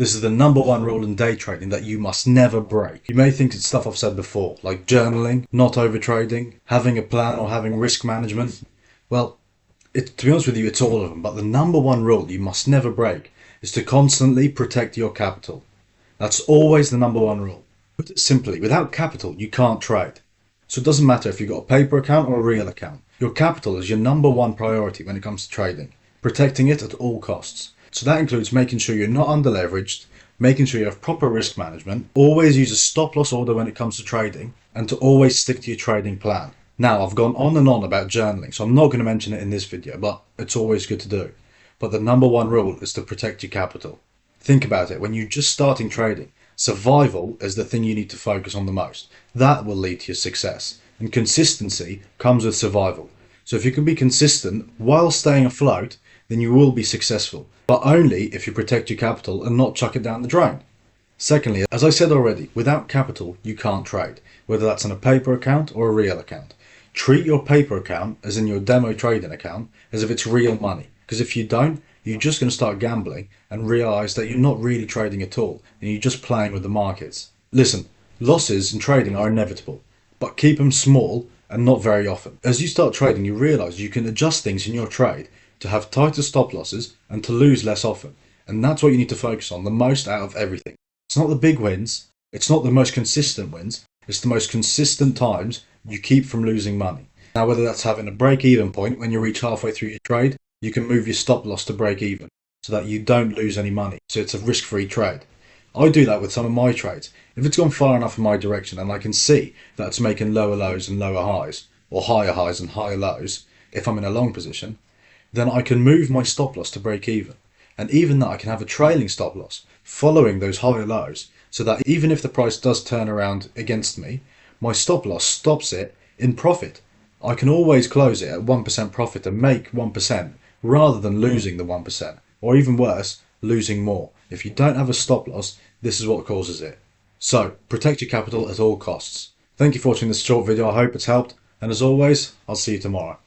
This is the number one rule in day trading that you must never break. You may think it's stuff I've said before, like journaling, not overtrading, having a plan or having risk management. Well, to be honest with you, it's all of them. But the number one rule you must never break is to constantly protect your capital. That's always the number one rule. Put it simply, without capital, you can't trade. So it doesn't matter if you've got a paper account or a real account. Your capital is your number one priority when it comes to trading, protecting it at all costs. So that includes making sure you're not under-leveraged, making sure you have proper risk management, always use a stop-loss order when it comes to trading, and to always stick to your trading plan. Now, I've gone on and on about journaling, so I'm not going to mention it in this video, but it's always good to do. But the number one rule is to protect your capital. Think about it, when you're just starting trading, survival is the thing you need to focus on the most. That will lead to your success, and consistency comes with survival. So if you can be consistent while staying afloat, then you will be successful, but only if you protect your capital and not chuck it down the drain. Secondly, as I said already, without capital you can't trade, whether that's on a paper account or a real account. Treat your paper account, as in your demo trading account, as if it's real money, because if you don't, you're just going to start gambling and realize that you're not really trading at all and you're just playing with the markets. Listen, losses in trading are inevitable, but keep them small and not very often. As you start trading, you realize you can adjust things in your trade to have tighter stop losses and to lose less often. And that's what you need to focus on the most out of everything. It's not the big wins, it's not the most consistent wins, it's the most consistent times you keep from losing money. Now, whether that's having a break-even point when you reach halfway through your trade, you can move your stop loss to break even so that you don't lose any money. So it's a risk-free trade. I do that with some of my trades. If it's gone far enough in my direction and I can see that it's making lower lows and lower highs, or higher highs and higher lows, if I'm in a long position, then I can move my stop loss to break even. And even that, I can have a trailing stop loss following those higher lows, so that even if the price does turn around against me, my stop loss stops it in profit. I can always close it at 1% profit and make 1% rather than losing the 1%, or even worse, losing more. If you don't have a stop loss, this is what causes it. So protect your capital at all costs. Thank you for watching this short video. I hope it's helped, and as always, I'll see you tomorrow.